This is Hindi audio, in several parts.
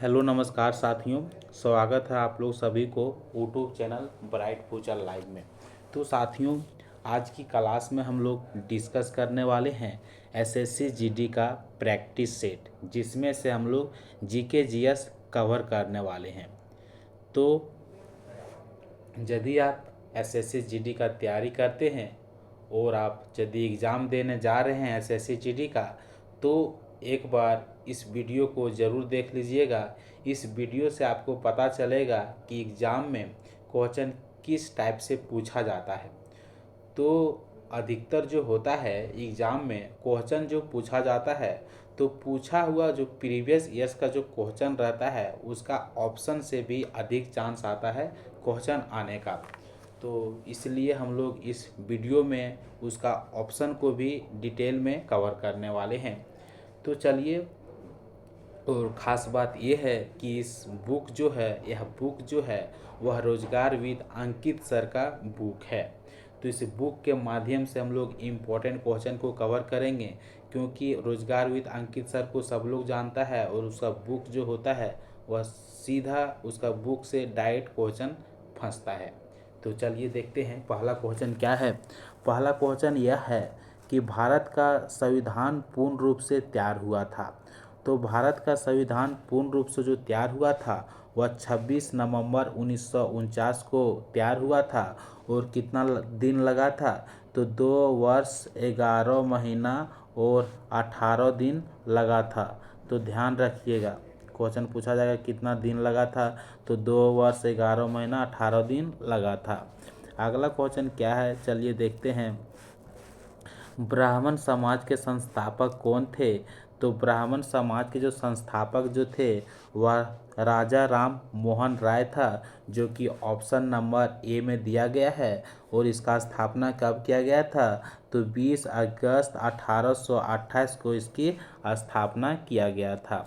हेलो नमस्कार साथियों। स्वागत है आप लोग सभी को YouTube channel bright future live में। तो साथियों, आज की क्लास में हम लोग डिस्कस करने वाले हैं एसएससी जीडी का प्रैक्टिस सेट, जिसमें से हम लोग जीके जीएस कवर करने वाले हैं। तो यदि आप एसएससी जीडी का तैयारी करते हैं और आप यदि एग्ज़ाम देने जा रहे हैं एसएससी जीडी का, तो एक बार इस वीडियो को ज़रूर देख लीजिएगा। इस वीडियो से आपको पता चलेगा कि एग्ज़ाम में क्वेश्चन किस टाइप से पूछा जाता है। तो अधिकतर जो होता है एग्ज़ाम में क्वेश्चन जो पूछा जाता है, तो पूछा हुआ जो प्रीवियस ईयर्स का जो क्वेश्चन रहता है उसका ऑप्शन से भी अधिक चांस आता है क्वेश्चन आने का। तो इसलिए हम लोग इस वीडियो में उसका ऑप्शन को भी डिटेल में कवर करने वाले हैं। तो चलिए, और ख़ास बात यह है कि इस बुक जो है यह बुक जो है वह रोजगार विद अंकित सर का बुक है। तो इस बुक के माध्यम से हम लोग इम्पोर्टेंट क्वेश्चन को कवर करेंगे, क्योंकि रोजगार विद अंकित सर को सब लोग जानता है और उसका बुक जो होता है वह सीधा उसका बुक से डायरेक्ट क्वेश्चन फंसता है। तो चलिए देखते हैं पहला क्वेश्चन क्या है। पहला क्वेश्चन यह है कि भारत का संविधान पूर्ण रूप से तैयार हुआ था। तो भारत का संविधान पूर्ण रूप से जो तैयार हुआ था वह 26 नवंबर 1949 को तैयार हुआ था। और कितना दिन लगा था? तो 2 वर्ष 11 महीना और 18 दिन लगा था। तो ध्यान रखिएगा, क्वेश्चन पूछा जाएगा कितना दिन लगा था, तो 2 वर्ष 11 महीना 18 दिन लगा था। अगला क्वेश्चन क्या है, चलिए देखते हैं। ब्राह्मण समाज के संस्थापक कौन थे? तो ब्राह्मण समाज के जो संस्थापक जो थे वह राजा राम मोहन राय था, जो कि ऑप्शन नंबर ए में दिया गया है। और इसका स्थापना कब किया गया था? तो 20 अगस्त 1828 को इसकी स्थापना किया गया था।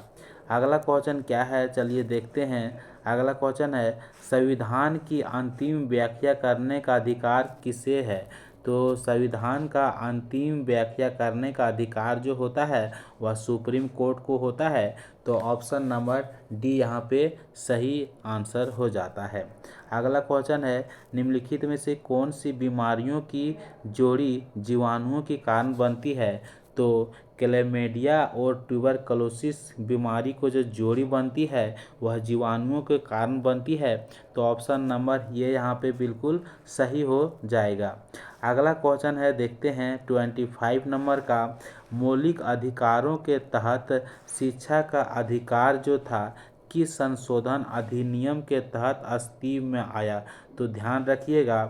अगला क्वेश्चन क्या है, चलिए देखते हैं। अगला क्वेश्चन है, संविधान की अंतिम व्याख्या करने का अधिकार किसे है? तो संविधान का अंतिम व्याख्या करने का अधिकार जो होता है वह सुप्रीम कोर्ट को होता है। तो ऑप्शन नंबर डी यहाँ पे सही आंसर हो जाता है। अगला क्वेश्चन है, निम्नलिखित में से कौन सी बीमारियों की जोड़ी जीवाणुओं के कारण बनती है? तो क्लेमेडिया और ट्यूबरकुलोसिस बीमारी को जो जोड़ी बनती है वह जीवाणुओं के कारण बनती है। तो ऑप्शन नंबर ये यहाँ पे बिल्कुल सही हो जाएगा। अगला क्वेश्चन है, देखते हैं 25 नंबर का। मौलिक अधिकारों के तहत शिक्षा का अधिकार जो था किस संशोधन अधिनियम के तहत अस्तित्व में आया? तो ध्यान रखिएगा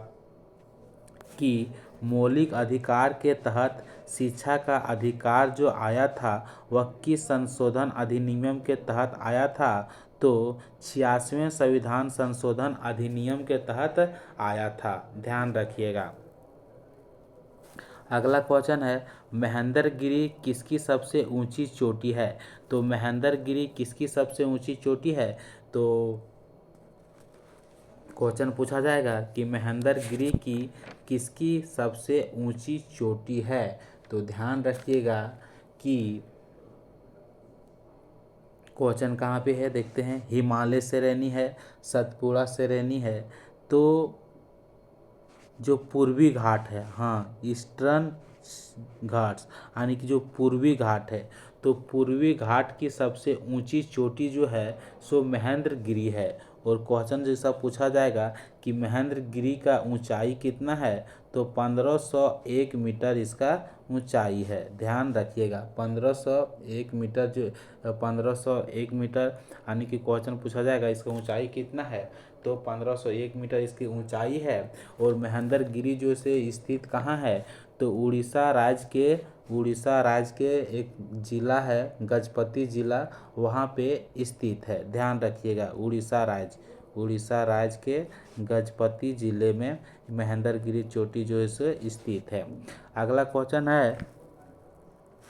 कि मौलिक अधिकार के तहत शिक्षा का अधिकार जो आया था वह किस संशोधन अधिनियम के तहत आया था? तो 86वें संविधान संशोधन अधिनियम के तहत आया था। ध्यान रखिएगा। अगला क्वेश्चन है, महेंद्रगिरी किसकी सबसे ऊंची चोटी है? तो महेंद्रगिरी किसकी सबसे ऊंची चोटी है? तो क्वेश्चन पूछा जाएगा कि महेंद्रगिरी की किसकी सबसे ऊंची चोटी है? तो ध्यान रखिएगा कि क्वेश्चन कहाँ पे है, देखते हैं। हिमालय श्रेणी है, सतपुड़ा श्रेणी है, तो जो पूर्वी घाट है, हाँ, ईस्टर्न घाट्स, यानी कि जो पूर्वी घाट है, तो पूर्वी घाट की सबसे ऊंची चोटी जो है सो महेंद्रगिरी है। और क्वेश्चन जैसा पूछा जाएगा कि महेंद्रगिरी का ऊंचाई कितना है? तो 1501 मीटर इसका ऊंचाई है। ध्यान रखिएगा, 1501 मीटर जो 1501 मीटर, यानी कि क्वेश्चन पूछा जाएगा इसका ऊंचाई कितना है, तो 1501 मीटर इसकी ऊंचाई है। और महेंद्रगिरी जो से स्थित कहाँ है? तो उड़ीसा राज्य के एक जिला है गजपति जिला, वहाँ पे स्थित है। ध्यान रखिएगा, उड़ीसा राज्य के गजपति जिले में महेंद्रगिरी चोटी जो है सो स्थित है। अगला क्वेश्चन है,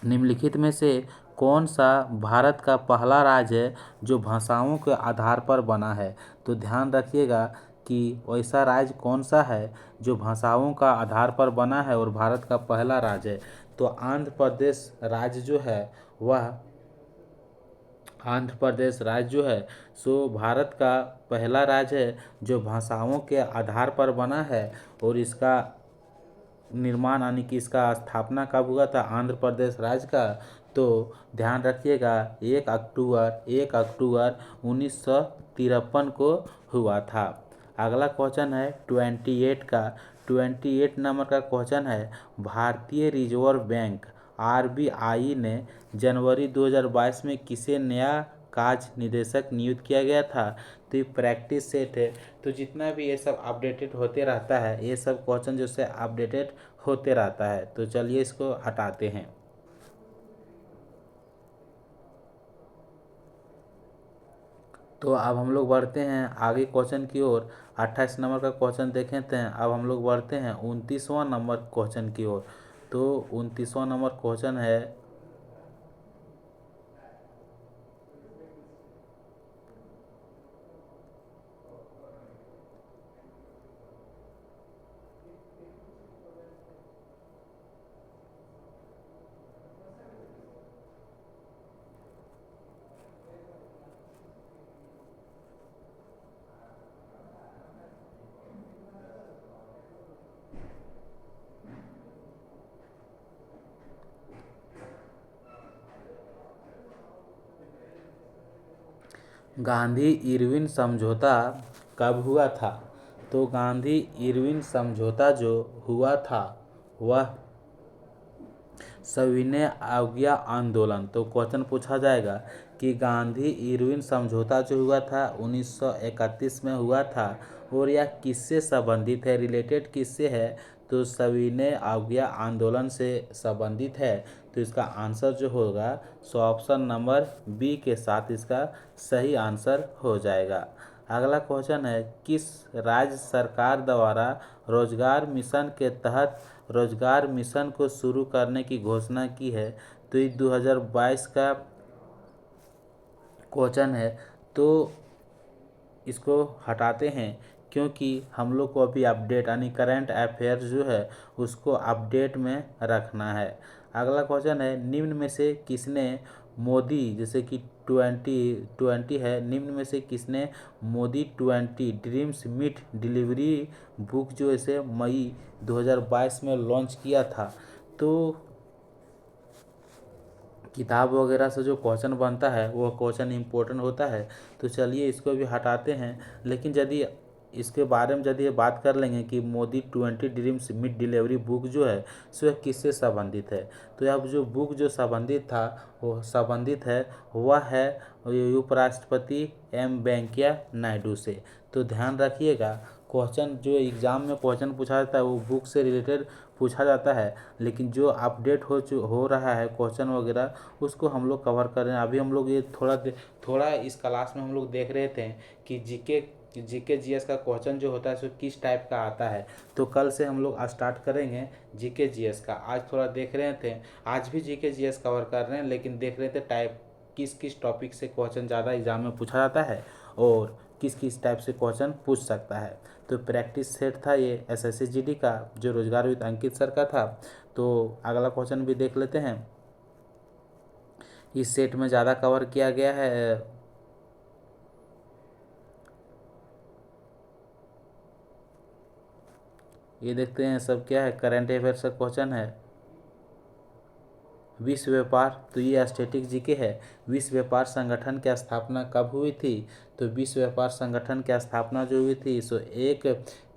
निम्नलिखित में से कौन सा भारत का पहला राज्य है जो भाषाओं के आधार पर बना है? तो ध्यान रखिएगा कि वैसा राज्य कौन सा है जो भाषाओं का आधार पर बना है और भारत का पहला राज्य है। तो आंध्र प्रदेश राज्य जो है वह आंध्र प्रदेश राज्य जो है सो भारत का पहला राज्य है जो भाषाओं के आधार पर बना है। और इसका निर्माण यानी कि इसका स्थापना कब हुआ था आंध्र प्रदेश राज्य का, तो ध्यान रखिएगा 1 अक्टूबर 1953 को हुआ था। अगला क्वेश्चन है 28 का। 28 नंबर का क्वेश्चन है भारतीय रिजर्व बैंक आरबीआई ने जनवरी 2022 में किसे नया कार्य निदेशक नियुक्त किया गया था। तो ये प्रैक्टिस सेट है, तो जितना भी ये सब अपडेटेड होते रहता है, ये सब क्वेश्चन जो से अपडेटेड होते रहता है। तो चलिए इसको हटाते हैं। तो अब हम लोग बढ़ते हैं आगे क्वेश्चन की ओर। 28 नंबर का क्वेश्चन देखें थे, अब हम लोग बढ़ते हैं 29वां नंबर क्वेश्चन की ओर। तो 29वां नंबर क्वेश्चन है गांधी इरविन समझौता कब हुआ था। तो गांधी इरविन समझौता जो हुआ था वह सविनय अवज्ञा आंदोलन। तो क्वेश्चन पूछा जाएगा कि गांधी इरविन समझौता जो हुआ था 1931 में हुआ था और यह किससे संबंधित है, रिलेटेड किससे है, तो सविनय अवज्ञा आंदोलन से संबंधित है। तो इसका आंसर जो होगा सो ऑप्शन नंबर बी के साथ इसका सही आंसर हो जाएगा। अगला क्वेश्चन है किस राज्य सरकार द्वारा रोजगार मिशन के तहत रोजगार मिशन को शुरू करने की घोषणा की है। तो ये 2022 का क्वेश्चन है, तो इसको हटाते हैं क्योंकि हम लोग को अभी अपडेट यानी करंट अफेयर्स जो है उसको अपडेट में रखना है। अगला क्वेश्चन है निम्न में से किसने मोदी, जैसे कि 2020 है, निम्न में से किसने Modi 20 dreams meet delivery book जो इसे मई 2022 में लॉन्च किया था। तो किताब वगैरह से जो क्वेश्चन बनता है वो क्वेश्चन इम्पोर्टेंट होता है। तो चलिए इसको भी हटाते हैं। लेकिन यदि इसके बारे में यदि बात कर लेंगे कि Modi 20 dreams mid delivery book जो है सो यह किससे संबंधित है, तो अब जो बुक जो संबंधित था वो संबंधित है वह है उपराष्ट्रपति एम वेंकैया नायडू से। तो ध्यान रखिएगा क्वेश्चन जो एग्ज़ाम में क्वेश्चन पूछा जाता है वो बुक से रिलेटेड पूछा जाता है, लेकिन जो अपडेट हो रहा है क्वेश्चन वगैरह उसको हम लोग कवर कर रहे हैं। अभी हम लोग ये थोड़ा इस क्लास में हम लोग देख रहे थे कि जीके जीएस का क्वेश्चन जो होता है सो किस टाइप का आता है। तो कल से हम लोग स्टार्ट करेंगे जीके जीएस का। आज थोड़ा देख रहे थे, आज भी जीके जीएस कवर कर रहे हैं, लेकिन देख रहे थे टाइप किस किस टॉपिक से क्वेश्चन ज़्यादा एग्जाम में पूछा जाता है और किस किस टाइप से क्वेश्चन पूछ सकता है। तो प्रैक्टिस सेट था ये एसएससी जीडी का जो रोजगार विद अंकित सर का था। तो अगला क्वेश्चन भी देख लेते हैं। इस सेट में ज़्यादा कवर किया गया है ये देखते हैं सब क्या है। करंट अफेयर्स का क्वेश्चन है विश्व व्यापार, तो ये स्टैटिक जीके है। विश्व व्यापार संगठन की स्थापना कब हुई थी। तो विश्व व्यापार संगठन की स्थापना जो हुई थी सो एक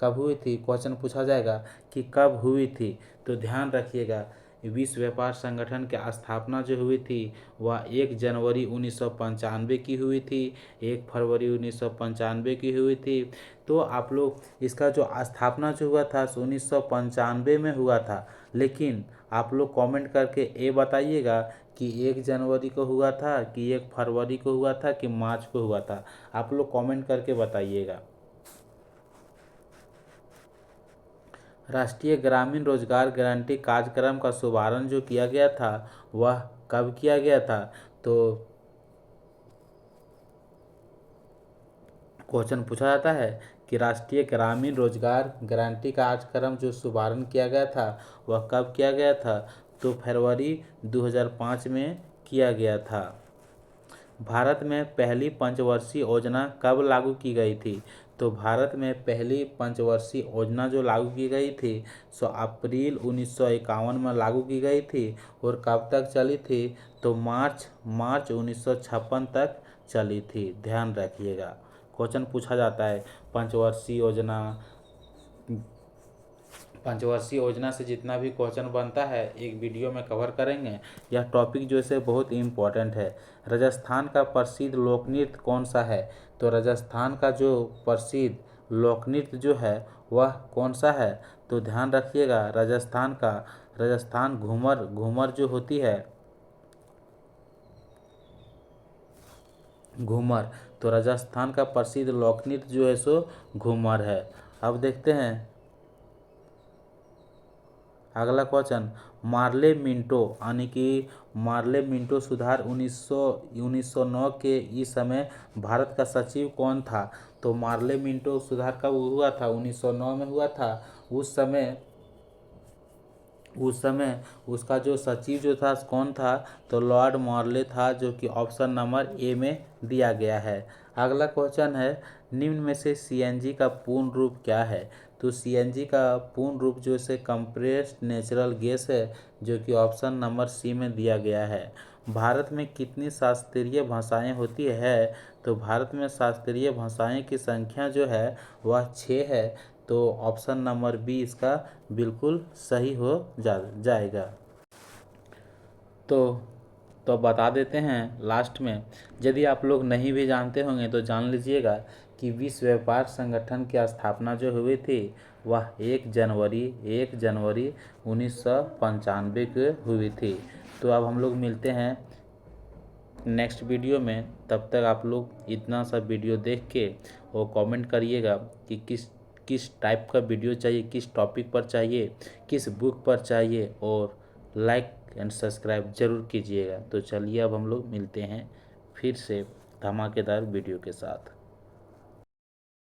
कब हुई थी, क्वेश्चन पूछा जाएगा कि कब हुई थी। तो ध्यान रखिएगा विश्व व्यापार संगठन की स्थापना जो हुई थी वह 1 जनवरी 1995 की हुई थी, 1 फरवरी 1995 की हुई थी। तो आप लोग इसका जो स्थापना जो हुआ था 1995 में हुआ था, लेकिन आप लोग कमेंट करके ये बताइएगा कि 1 जनवरी को हुआ था कि 1 फरवरी को हुआ था कि मार्च को हुआ था। आप लोग कमेंट करके बताइएगा। राष्ट्रीय ग्रामीण रोजगार गारंटी कार्यक्रम का शुभारंभ जो किया गया था वह कब किया गया था। तो क्वेश्चन पूछा जाता है कि राष्ट्रीय ग्रामीण रोजगार गारंटी कार्यक्रम जो शुभारंभ किया गया था वह कब किया गया था। तो फरवरी 2005 में किया गया था। भारत में पहली पंचवर्षीय योजना कब लागू की गई थी? तो भारत में पहली पंचवर्षीय योजना जो लागू की गई थी सो अप्रैल 1951 में लागू की गई थी और कब तक चली थी? तो मार्च 1956 तक चली थी। ध्यान रखिएगा, क्वेश्चन पूछा जाता है पंचवर्षीय योजना से जितना भी क्वेश्चन बनता है एक वीडियो में कवर करेंगे। यह टॉपिक जो है बहुत इम्पोर्टेंट है। राजस्थान का प्रसिद्ध लोक नृत्य कौन सा है? तो राजस्थान का जो प्रसिद्ध लोक नृत्य जो है वह कौन सा है? तो ध्यान रखिएगा, राजस्थान घूमर जो होती है घूमर, तो राजस्थान का प्रसिद्ध लोक नृत्य जो है सो घूमर है। अब देखते हैं अगला क्वेश्चन, मार्ले मिंटो सुधार 1909 के इस समय भारत का सचिव कौन था? तो मार्ले मिंटो सुधार कब हुआ था? 1909 में हुआ था। उस समय उसका जो सचिव जो था कौन था? तो लॉर्ड मॉर्ले था, जो कि ऑप्शन नंबर ए में दिया गया है। अगला क्वेश्चन है, निम्न में से सीएनजी का पूर्ण रूप क्या है? तो सीएनजी का पूर्ण रूप जो है कंप्रेस्ड नेचुरल गैस है, जो कि ऑप्शन नंबर सी में दिया गया है। भारत में कितनी शास्त्रीय भाषाएं होती है? तो भारत में शास्त्रीय भाषाएं की संख्या जो है वह 6 है। तो ऑप्शन नंबर बी इसका बिल्कुल सही हो जाएगा। तो बता देते हैं लास्ट में, यदि आप लोग नहीं भी जानते होंगे तो जान लीजिएगा कि विश्व व्यापार संगठन की स्थापना जो हुई थी वह 1 जनवरी 1995 को हुई थी। तो अब हम लोग मिलते हैं नेक्स्ट वीडियो में। तब तक आप लोग इतना सा वीडियो देख के और कमेंट करिएगा कि किस टाइप का वीडियो चाहिए, किस टॉपिक पर चाहिए, किस बुक पर चाहिए, और लाइक एंड सब्सक्राइब जरूर कीजिएगा। तो चलिए अब हम लोग मिलते हैं फिर से धमाकेदार वीडियो के साथ।